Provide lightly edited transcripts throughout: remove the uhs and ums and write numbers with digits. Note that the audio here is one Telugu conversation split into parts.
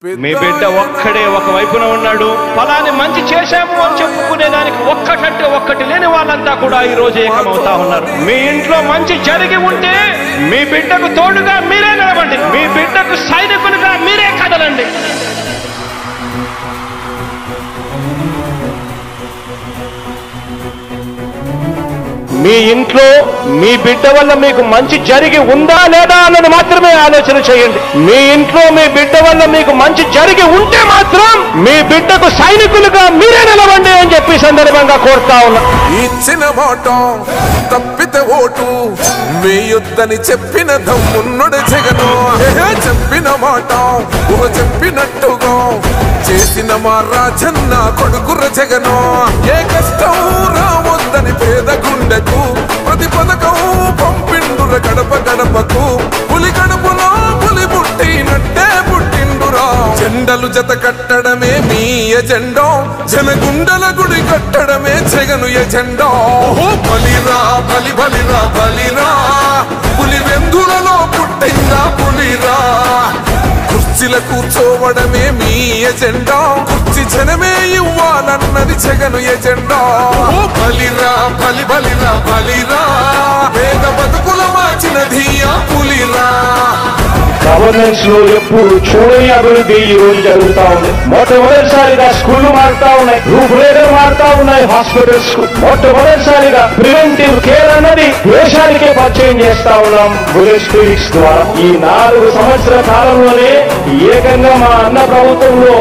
మీ బిడ్డ ఒక్కడే ఒక వైపున ఉన్నాడు. ఫలాని మంచి చేశాము అని చెప్పుకునేదానికి ఒక్కటంటే ఒక్కటి లేని వాళ్ళంతా కూడా ఈ రోజు ఏకమవుతా ఉన్నారు. మీ ఇంట్లో మంచి జరిగి ఉంటే మీ బిడ్డకు తోడుగా మీరే నిలబండి, మీ బిడ్డకు సైనికులుగా మీరే కదలండి. మీ ఇంట్లో మీ బిడ్డ వల్ల మీకు మంచి జరిగి ఉందా లేదా అన్నది మాత్రమే ఆలోచన చేయండి. మీ ఇంట్లో మీ బిడ్డ వల్ల మీకు మంచి జరిగి ఉంటే మాత్రం మీ బిడ్డకు సైనికులుగా మీరే నిలవండి అని చెప్పి సందర్భంగా కోరుతా ఉన్నా. ఇచ్చిన మాట తప్పితే ఓటు వేయొద్దని చెప్పిన దమ్మున్నడు జగను. చెప్పిన మాట చెప్పినట్టుగా చేసిన మా రాజన్న కొడుకుర జగను. ఏ కష్టం రావద్దని పేద గుండెకు ప్రతి పథకం పంపిండుర గడప గడపకు. పులి గడపలో పులి పుట్టినట్టే పుట్టిండురా. జెండలు జత కట్టడమే మీ ఎజెండా, జనగుండల గుడి కట్టడమే జగను ఎజెండా. బలిరా బలి బలిరా బలిరా, పులి వెందులలో పుట్టిందా పులిరా. కుర్చీల కూర్చోవడమే మీ ఎజెండా, కుర్చీ జనమే ఇవ్వాలన్నది జగను ఎజెండా. బలిరా బలి బలిరా బలిరా, పేద బతుకుల మార్చినది ఆ పులిరా. గవర్నెన్స్ లో ఎప్పుడు చూడని అభివృద్ధి ఈ రోజు జరుగుతా ఉంది. మొట్టమొదటిసారిగా స్కూళ్లు మారుతా ఉన్నాయి, రూపురేఖలు మారుతా ఉన్నాయి. హాస్పిటల్స్ కు మొట్టమొదటిసారిగా ప్రివెంటివ్ కేర్ అన్నది దేశానికే పరిచయం చేస్తా ఉన్నాం బుల్లెట్ క్లినిక్స్ ద్వారా. ఈ 4 సంవత్సరాల కాలంలోనే ఏకంగా మా అన్న ప్రభుత్వంలో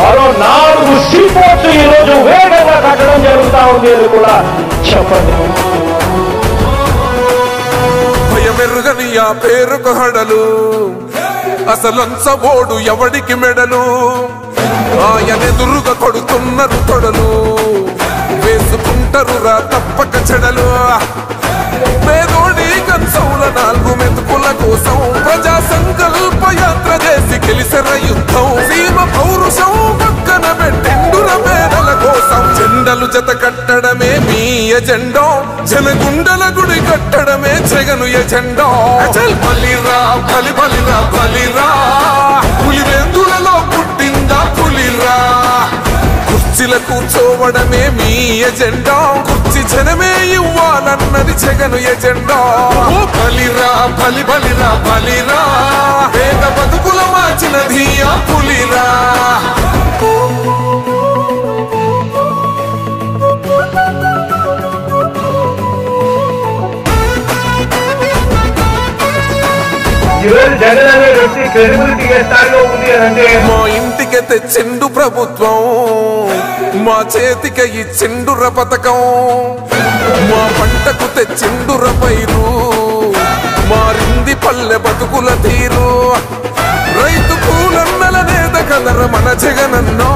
మరో 4 సీపోర్ట్స్ ఈ రోజు వేగంగా కట్టడం జరుగుతా ఉంది అని కూడా చెప్పండి. భయమెరుగని ఆ పేరుకు హడలు, అసలంచబోడు ఎవడికి మెడలు. ఆయనెదురుగా కొడుతున్నారు తొడలు, వేసుకుంటారు రా తప్పక చెడలు. పేదోడి కంచౌల 4 మెతుకుల కోసం ప్రజా సంకల్ప యాత్ర చేసి గెలిసెర యుద్ధం. సీమ పౌరుషం పక్కన పెట్టిండుర పేదల కోసం. జెండలు జత కట్టడమే మీ ఎజెండా, జనగుండల గుడి కట్టడమే జగను ఎజెండా. బలిరా బలి బలిరా బలిరా, పులి వెందులలో పుట్టిందా పులిరా. కుర్చీల కూర్చోవడమే మీ ఎజెండా, కుర్చీ జనమే ఇవ్వాలన్నది జగను ఎజెండా. బలిరా బలి బలిరా బలిరా, పేద బతుకుల మార్చినది ఆ పులిరా. జగన్ అనే వ్యక్తి క్రెడిబిలిటీ ఏ స్థాయిలో ఉంది అంటే మా ఇంటికి తెచ్చిండు ప్రభుత్వం, మా చేతికి ఇచ్చిండుర పథకం. మా పంటకు తెచ్చిండుర పైరు, మారింది పల్లె బతుకుల తీరు. రైతు కూలన్నల నేత కదర మన జగనన్నో,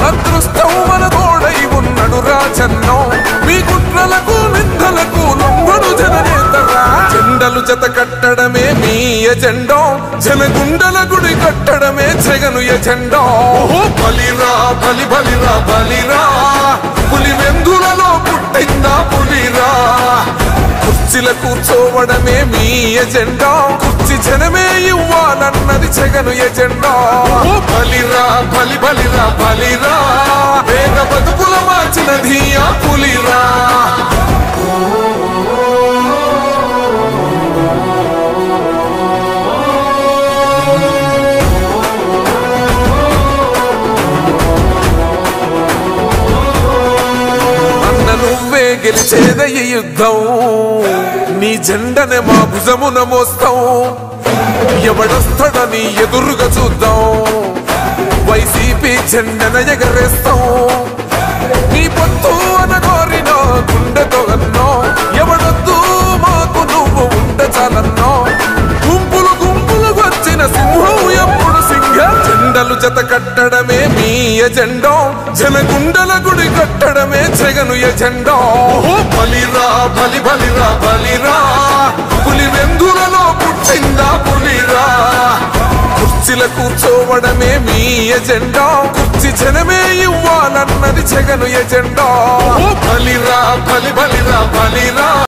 అదృష్టం మన తోడై ఉన్నడు రాజన్నో. మీ కుట్రలకు నిందలకు లొంగడు జననేతరా. జెండలు జత కట్టడమే మీ ఎజెండా, జనగుండల గుడి కట్టడమే జగను ఎజెండా. బలిరా బలి బలిరా బలిరా, పులి వెందులలో పుట్టిందా పులిరా. కుర్చీల కూర్చోవడమే మీ ఎజెండా, కుర్చీ జనమే ఇవ్వాలన్నది జగను ఎజెండా. బలిరా బలి బలిరా బలిరా, పేద బతుకుల మార్చినది ఆ పులిరా. నువ్వే గెలిచేద ఈ యుద్ధం, నీ జెండనే మా భుజమున మోస్తాం. ఎవడొస్తాడని ఎదురుగా చూద్దాం, వైసీపీ జెండన ఎగరేస్తాం. నీ పొత్తు అనగోరిన గుండెతో అన్నో, ఎవడొద్దు మాకు నువ్వు ఉంటే చాలన్నో. గుంపులు గుంపులు వచ్చిన సింహం ఎప్పుడు సింహ. జెండలు జత కట్టడమే మీ ఎజెండా, జనగుండల గుడి కట్టడమే జగను ఎజెండా. బలిరా బలి బలిరా బలిరా, పులి వెందులలో పుట్టిందా పులిరా. కుర్చీల కూర్చోవడమే మీ ఎజెండా, కుర్చీ జనమే ఇవ్వాలన్నది జగను ఎజెండా. బలిరా బలి బలిరా బలిరా.